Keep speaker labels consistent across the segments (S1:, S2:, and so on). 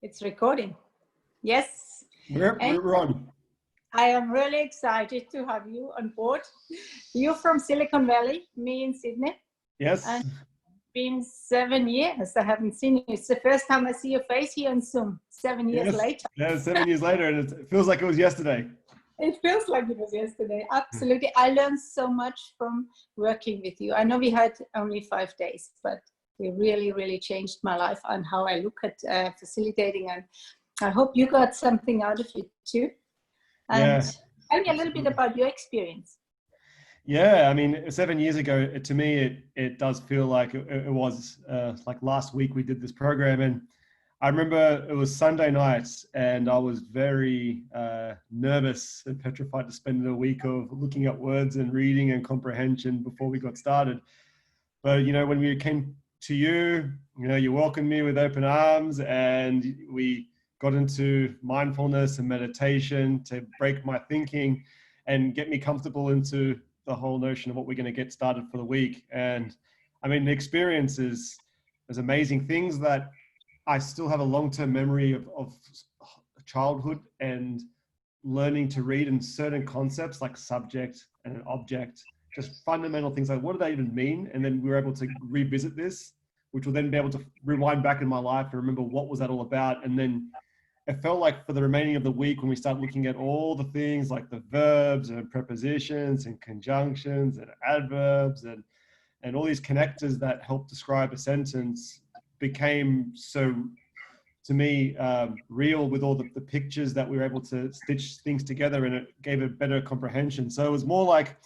S1: It's recording. Yes.
S2: We're on.
S1: I am really excited to have you on board. You're from Silicon Valley, me in Sydney.
S2: Yes.
S1: And it's been 7 years. I haven't seen you. It's the first time I see your face here on Zoom, 7 years later.
S2: Yeah, 7 years later, and it feels like it was yesterday.
S1: It feels like it was yesterday. Absolutely. I learned so much from working with you. I know we had only 5 days, but it really changed my life and how I look at facilitating. And I hope you got something out of it too. And tell me a little bit about your experience.
S2: Yeah, I mean, 7 years ago, to me, it does feel like it was like last week we did this program. And I remember it was Sunday night and I was very nervous and petrified to spend a week of looking at words and reading and comprehension before we got started. But, you know, when we came to you, you know, you welcomed me with open arms and we got into mindfulness and meditation to break my thinking and get me comfortable into the whole notion of what we're going to get started for the week. And I mean, the experience is amazing. Things that I still have a long-term memory of childhood and learning to read in certain concepts like subject and an object, just fundamental things like what do they even mean? And then we were able to revisit this, which will then be able to rewind back in my life and remember what was that all about. And then it felt like for the remaining of the week, when we start looking at all the things like the verbs and prepositions and conjunctions and adverbs and all these connectors that help describe a sentence became so, to me, real with all the pictures that we were able to stitch things together, and it gave a better comprehension. So it was more like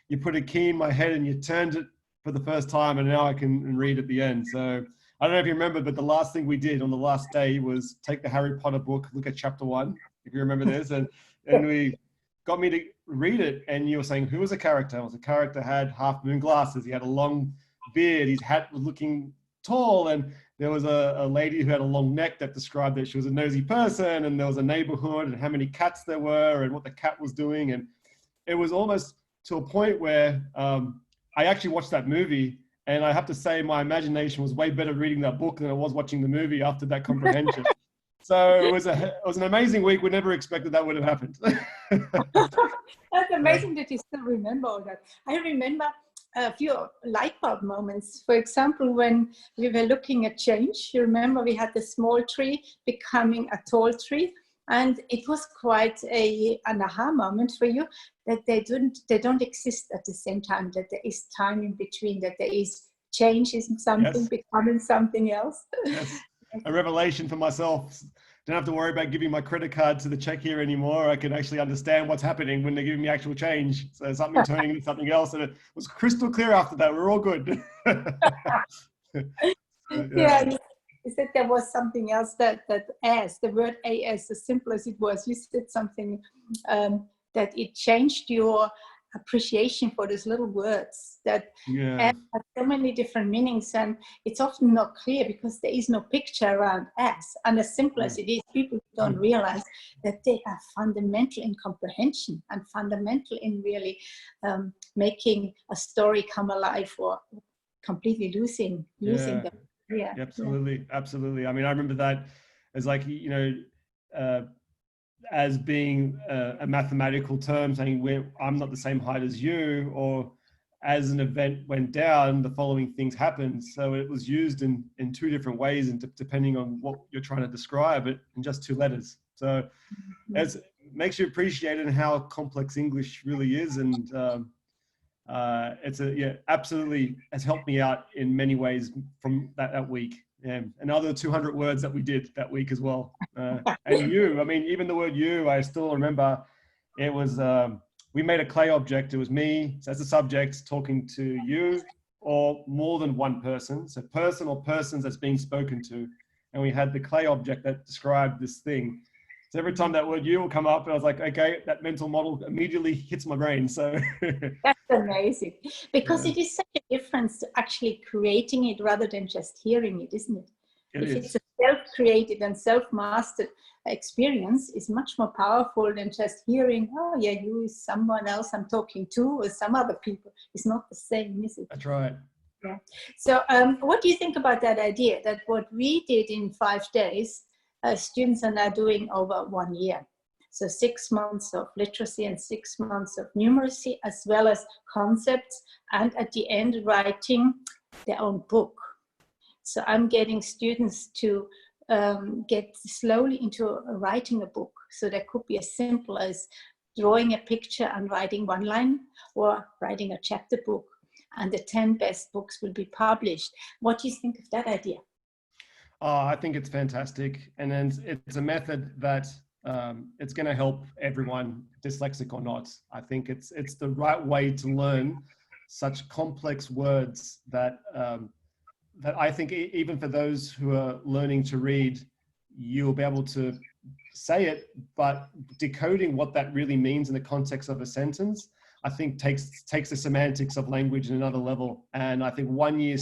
S2: you put a key in my head and you turned it for the first time, and now I can read at the end. So I don't know if you remember, but the last thing we did on the last day was take the Harry Potter book, look at chapter 1, if you remember this, and we got me to read it, and you were saying who was a character? Well, the character had half moon glasses, he had a long beard, his hat was looking tall, and there was a lady who had a long neck that described that she was a nosy person, and there was a neighborhood and how many cats there were and what the cat was doing. And it was almost to a point where I actually watched that movie, and I have to say my imagination was way better reading that book than it was watching the movie after that comprehension. So it was an amazing week. We never expected that would have happened.
S1: That's amazing that you still remember all that. I remember a few light bulb moments. For example, when we were looking at change, you remember we had the small tree becoming a tall tree. And it was quite an aha moment for you that they don't exist at the same time, that there is time in between, that there is change in something, becoming something else.
S2: Yes. A revelation for myself. Don't have to worry about giving my credit card to the check here anymore. I can actually understand what's happening when they're giving me actual change. So something turning into something else. And it was crystal clear after that. We're all good.
S1: Yeah. You said there was something else that as, the word as simple as it was, you said something that it changed your appreciation for those little words that have so many different meanings, and it's often not clear because there is no picture around as. And as simple as it is, people don't realize that they are fundamental in comprehension and fundamental in really making a story come alive or completely losing them. Yeah,
S2: absolutely. I mean, I remember that as like, you know, as being a mathematical term, saying I'm not the same height as you, or as an event went down, the following things happened. So it was used in 2 different ways, and depending on what you're trying to describe it in just 2 letters. So it makes you appreciate it and how complex English really is. And it's absolutely has helped me out in many ways from that week. Another 200 words that we did that week as well. And you, I mean, even the word you, I still remember it was, we made a clay object. It was me as the subject talking to you or more than one person. So person or persons that's being spoken to. And we had the clay object that described this thing. So every time that word you will come up, and I was like, okay, that mental model immediately hits my brain. So
S1: that's amazing, because it is such a difference to actually creating it rather than just hearing it, isn't it? It's a self-created and self-mastered experience, is much more powerful than just hearing, oh yeah, you is someone else I'm talking to, or some other people. It's not the same, is it?
S2: That's right.
S1: Yeah. So what do you think about that idea that what we did in 5 days students are now doing over 1 year. So 6 months of literacy and 6 months of numeracy, as well as concepts, and at the end writing their own book. So I'm getting students to get slowly into writing a book. So that could be as simple as drawing a picture and writing one line, or writing a chapter book, and the 10 best books will be published. What do you think of that idea?
S2: Oh, I think it's fantastic. And then it's a method that it's going to help everyone, dyslexic or not. I think it's the right way to learn such complex words that that I think even for those who are learning to read, you'll be able to say it, but decoding what that really means in the context of a sentence, I think takes the semantics of language in another level. And I think 1 year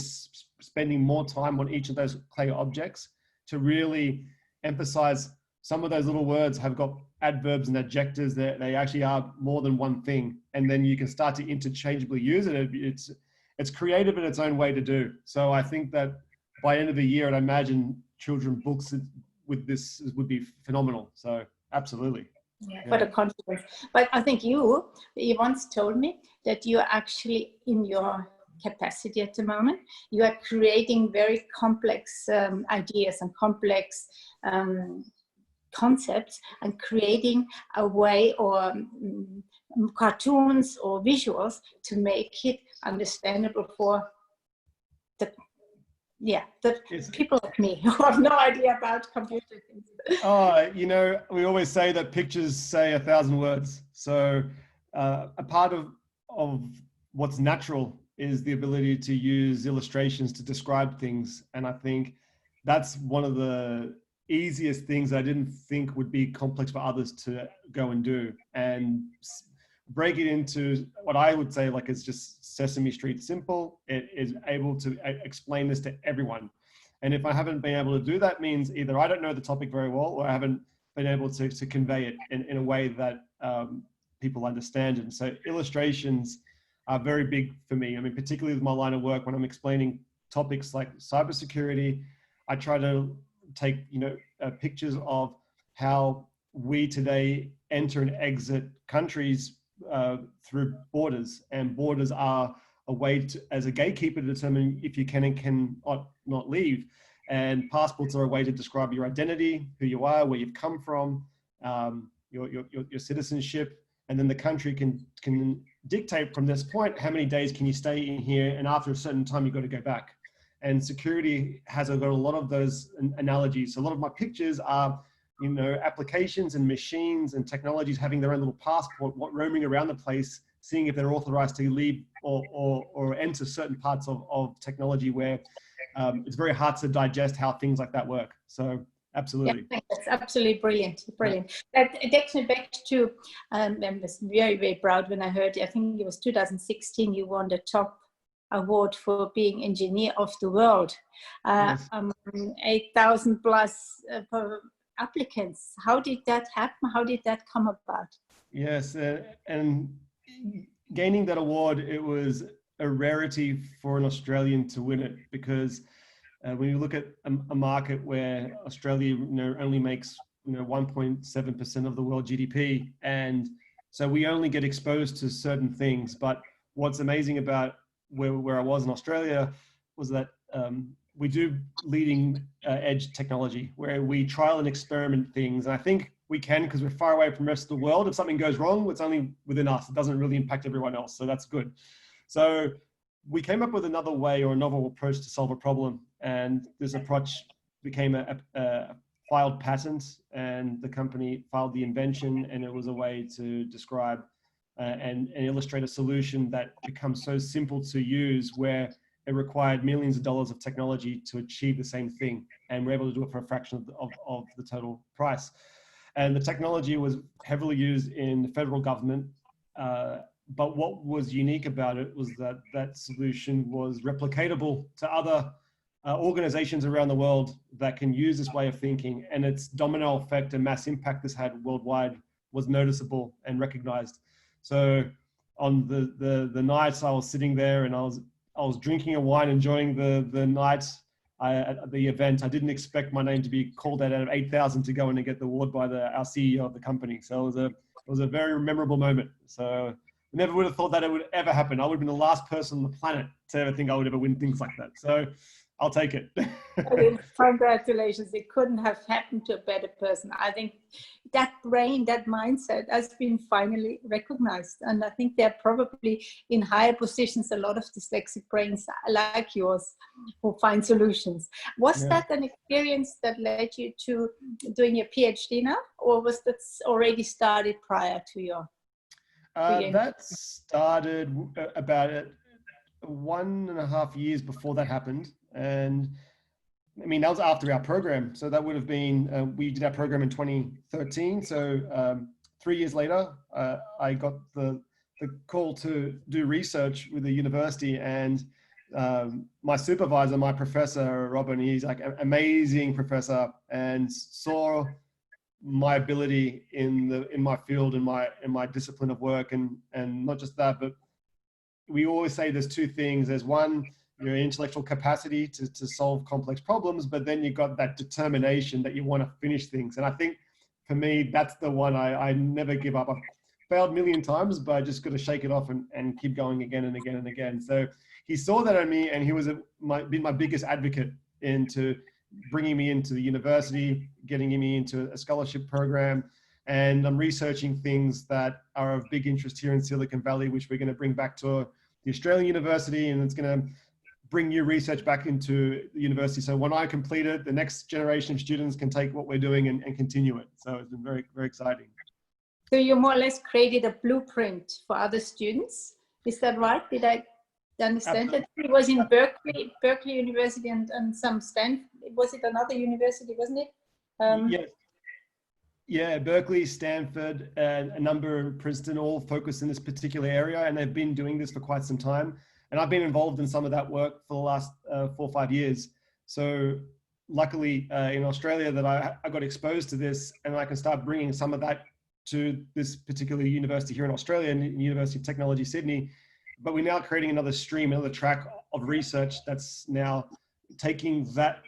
S2: spending more time on each of those clay objects to really emphasize some of those little words have got adverbs and adjectives that they actually are more than one thing. And then you can start to interchangeably use it. It's creative in its own way to do. So I think that by end of the year, I'd imagine children books with this would be phenomenal. So absolutely.
S1: Yeah, for the confidence. But I think you once told me that you are actually, in your capacity at the moment, you are creating very complex ideas and complex concepts, and creating a way, or cartoons or visuals, to make it understandable for the people like me who have no idea about computer things.
S2: Oh, you know, we always say that pictures say 1,000 words. So a part of what's natural is the ability to use illustrations to describe things. And I think that's one of the easiest things I didn't think would be complex for others to go and do, and break it into what I would say like is just Sesame Street simple. It is able to explain this to everyone. And if I haven't been able to do that, means either I don't know the topic very well, or I haven't been able to convey it in a way that people understand. And so illustrations are very big for me. I mean, particularly with my line of work, when I'm explaining topics like cybersecurity, I try to take, pictures of how we today enter and exit countries through borders, and borders are a way to, as a gatekeeper, to determine if you can and can not leave. And passports are a way to describe your identity, who you are, where you've come from, your citizenship, and then the country can dictate from this point how many days can you stay in here, and after a certain time you've got to go back. And security has got a lot of those analogies. So a lot of my pictures are, applications and machines and technologies having their own little passport, roaming around the place, seeing if they're authorized to leave or enter certain parts of technology where it's very hard to digest how things like that work. So absolutely.
S1: Yeah, that's absolutely brilliant. Brilliant. That takes me back to, I was very, very proud when I heard, I think it was 2016, you won the top award for being engineer of the world.
S2: Yes.
S1: 8,000 plus applicants. How did that happen? How did that come about?
S2: Yes, and gaining that award, it was a rarity for an Australian to win it, because when you look at a market where Australia only makes 1.7% of the world GDP, and so we only get exposed to certain things. But what's amazing about where I was in Australia was that we do leading edge technology, where we trial and experiment things. And I think we can, because we're far away from the rest of the world. If something goes wrong, it's only within us. It doesn't really impact everyone else. So that's good. So we came up with another way, or a novel approach to solve a problem. And this approach became a filed patent, and the company filed the invention, and it was a way to describe and illustrate a solution that becomes so simple to use, where it required millions of dollars of technology to achieve the same thing. And we're able to do it for a fraction of the total price. And the technology was heavily used in the federal government. But what was unique about it was that that solution was replicatable to other organizations around the world that can use this way of thinking. And its domino effect and mass impact this had worldwide was noticeable and recognized. So on the nights I was sitting there and I was drinking a wine, enjoying the night, at the event, I didn't expect my name to be called out of 8,000 to go in and get the award by our CEO of the company. So it was a very memorable moment. So I never would have thought that it would ever happen. I would have been the last person on the planet to ever think I would ever win things like that. So I'll take it.
S1: Congratulations. It couldn't have happened to a better person. I think that brain, that mindset has been finally recognized. And I think they're probably in higher positions, a lot of dyslexic brains like yours who find solutions. Was that an experience that led you to doing your PhD now? Or was that already started prior to your?
S2: That started about 1.5 years before that happened. And I mean, that was after our program. So that would have been, we did our program in 2013. So 3 years later, I got the call to do research with the university, and my supervisor, my professor, Robin, he's like an amazing professor, and saw my ability in my field, in my discipline of work. And not just that, but we always say there's two things. There's one, your intellectual capacity to solve complex problems, but then you've got that determination that you want to finish things. And I think for me, that's the one I never give up. I've failed a million times, but I just got to shake it off and keep going again and again and again. So he saw that in me, and he was been my biggest advocate into bringing me into the university, getting me into a scholarship program. And I'm researching things that are of big interest here in Silicon Valley, which we're going to bring back to the Australian university, and it's going to bring new research back into the university. So when I complete it, the next generation of students can take what we're doing and continue it. So it's been very, very exciting.
S1: So you more or less created a blueprint for other students. Is that right? Did I understand that? It was in Berkeley University and some Stanford. Was it another university, wasn't it?
S2: Yeah, Berkeley, Stanford, and a number in Princeton, all focused in this particular area, and they've been doing this for quite some time. And I've been involved in some of that work for the last 4 or 5 years. So luckily in Australia that I got exposed to this, and I can start bringing some of that to this particular university here in Australia, and University of Technology, Sydney. But we're now creating another stream, another track of research that's now taking that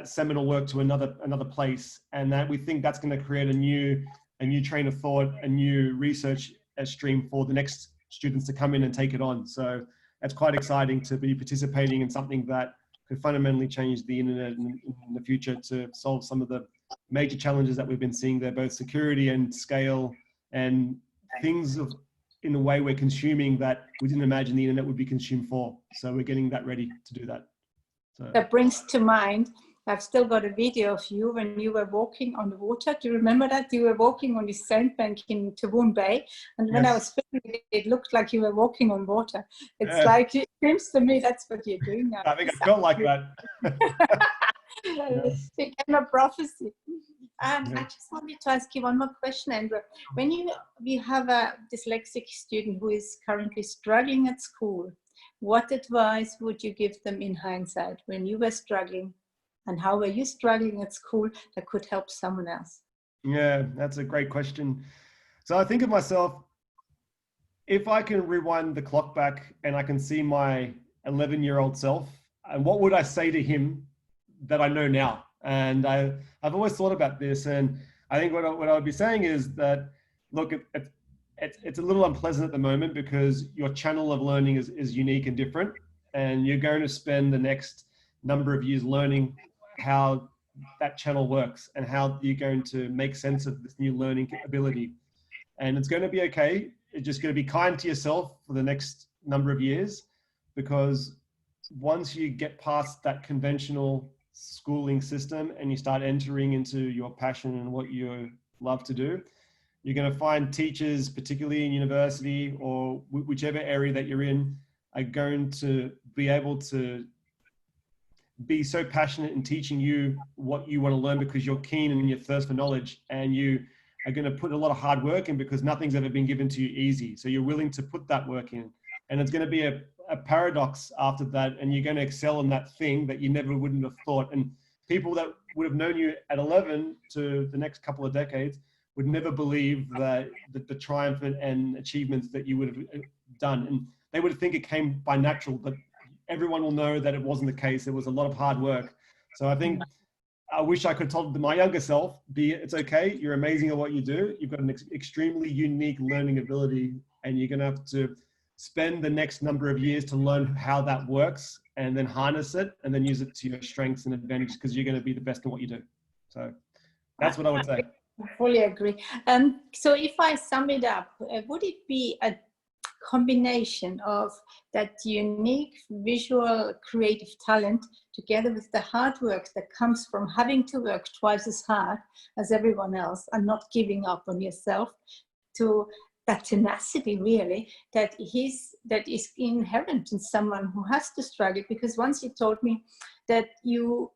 S2: seminal work to another place, and that we think that's going to create a new train of thought, a new research stream for the next students to come in and take it on. So it's quite exciting to be participating in something that could fundamentally change the internet in the future to solve some of the major challenges that we've been seeing there, both security and scale, and things in the way we're consuming that we didn't imagine the internet would be consumed for. So we're getting that ready to do that. So
S1: that brings to mind, I've still got a video of you when you were walking on the water. Do you remember that? You were walking on this sandbank in Taboon Bay. And when I was filming it, looked like you were walking on water. It's like, it seems to me that's what you're doing now.
S2: I think I felt like that.
S1: It became a prophecy. I just wanted to ask you one more question, Andrew. When you have a dyslexic student who is currently struggling at school, what advice would you give them in hindsight when you were struggling? And how were you struggling at school that could help someone else?
S2: Yeah, that's a great question. So I think of myself, if I can rewind the clock back and I can see my 11-year-old self, and what would I say to him that I know now? And I've always thought about this, and I think what I would be saying is that, look, it's a little unpleasant at the moment because your channel of learning is unique and different, and you're going to spend the next number of years learning how that channel works and how you're going to make sense of this new learning ability. And it's going to be okay. It's just going to be kind to yourself for the next number of years, because once you get past that conventional schooling system and you start entering into your passion and what you love to do, you're going to find teachers, particularly in university or whichever area that you're in, are going to be able to be so passionate in teaching you what you want to learn because you're keen and your thirst for knowledge, and you are going to put a lot of hard work in because nothing's ever been given to you easy. So you're willing to put that work in, and it's going to be a paradox after that, and you're going to excel in that thing that you never wouldn't have thought. And people that would have known you at 11 to the next couple of decades would never believe that the triumph and achievements that you would have done, and they would think it came by natural, but everyone will know that it wasn't the case. It was a lot of hard work. So I think I wish I could have told my younger self, it's okay. You're amazing at what you do. You've got an extremely unique learning ability, and you're going to have to spend the next number of years to learn how that works and then harness it and then use it to your strengths and advantages, because you're going to be the best in what you do. So that's what I would say.
S1: I fully agree. So if I sum it up, would it be a combination of that unique visual creative talent together with the hard work that comes from having to work twice as hard as everyone else and not giving up on yourself, to that tenacity really that is inherent in someone who has to struggle? Because once you told me that you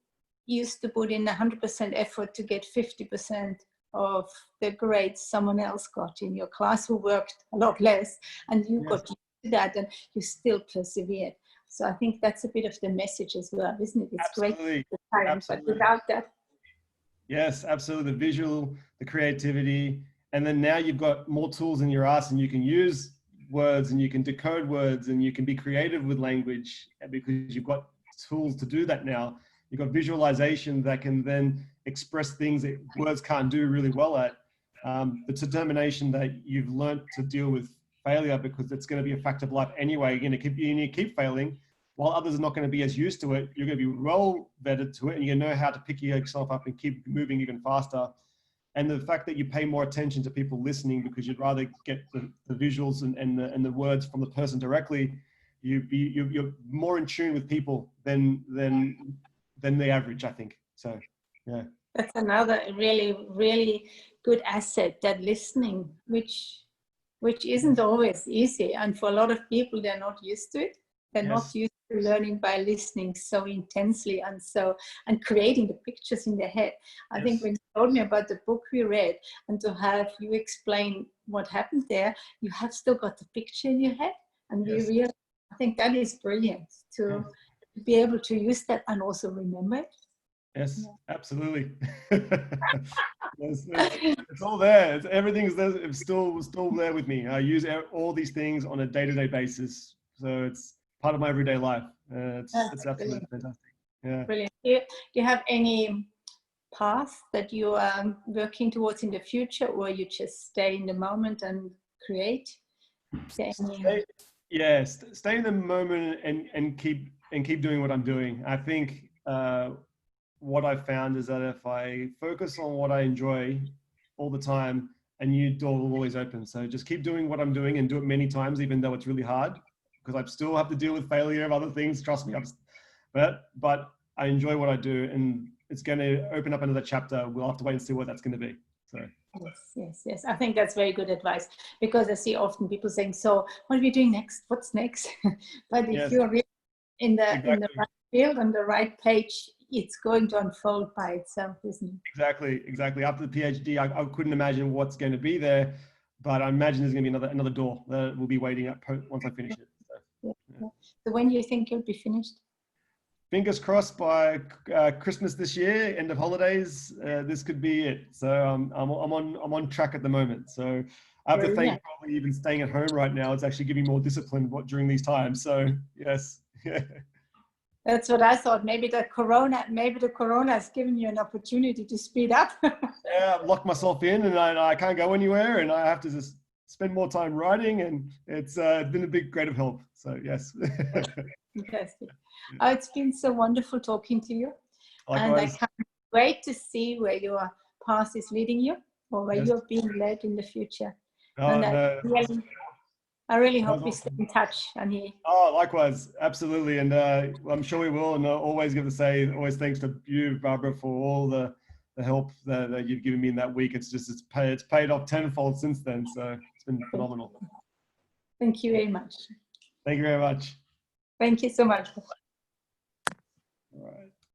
S1: used to put in 100% effort to get 50% of the grades someone else got in your class who worked a lot less, and you got used to that and you still persevered. So I think that's a bit of the message as well, isn't it? It's
S2: Absolutely.
S1: great, the talent, but without that.
S2: Yes, absolutely. The visual, the creativity, and then now you've got more tools in your arsenal, and you can use words and you can decode words and you can be creative with language because you've got tools to do that now. You've got visualization that can then express things that words can't do really well at. The determination that you've learned to deal with failure, because it's going to be a fact of life anyway. You're going to keep failing, while others are not going to be as used to it. You're going to be well vetted to it, and you know how to pick yourself up and keep moving even faster. And the fact that you pay more attention to people listening because you'd rather get the visuals and the words from the person directly. You're more in tune with people than the average, I think. So, yeah.
S1: That's another really, really good asset, that listening, which isn't always easy. And for a lot of people, they're not used to it. They're not used to learning by listening so intensely and creating the pictures in their head. I think when you told me about the book we read, and to have you explain what happened there, you have still got the picture in your head. And you really, I think that is brilliant to be able to use that and also remember it.
S2: Yes, absolutely. It's all there. Everything's there. It's still there with me. I use all these things on a day-to-day basis, so it's part of my everyday life. It's absolutely fantastic. Yeah.
S1: Brilliant. Do you have any path that you are working towards in the future, or you just stay in the moment and create? Stay
S2: in the moment and keep doing what I'm doing. I think what I've found is that if I focus on what I enjoy all the time, a new door will always open. So just keep doing what I'm doing and do it many times, even though it's really hard, because I still have to deal with failure of other things. Trust me. But I enjoy what I do, and it's going to open up another chapter. We'll have to wait and see what that's going to be. So.
S1: Yes. I think that's very good advice, because I see often people saying, so what are we doing next? What's next? But if you're really in the right field, on the right page, it's going to unfold by itself, isn't it?
S2: Exactly. After the PhD, I couldn't imagine what's going to be there, but I imagine there's going to be another door that will be waiting up once I finish it.
S1: So when do you think you'll be finished?
S2: Fingers crossed by Christmas this year, end of holidays. This could be it. So I'm on track at the moment. So I have to thank probably even staying at home right now. It's actually giving more discipline during these times. So yes.
S1: That's what I thought. Maybe the corona has given you an opportunity to speed up.
S2: Yeah, I've locked myself in, and I can't go anywhere, and I have to just spend more time writing, and it's been a great of help. So yes.
S1: Fantastic. It's been so wonderful talking to you.
S2: Likewise.
S1: And I can't wait to see where your path is leading you, or where you're being led in the future. I really hope we stay in touch, Annie.
S2: Oh, likewise, absolutely, and I'm sure we will. And I always give to say, always thanks to you, Barbara, for all the help that you've given me in that week. It's paid off tenfold since then. So it's been phenomenal.
S1: Thank you very much.
S2: Thank you very much.
S1: Thank you so much.
S2: All right.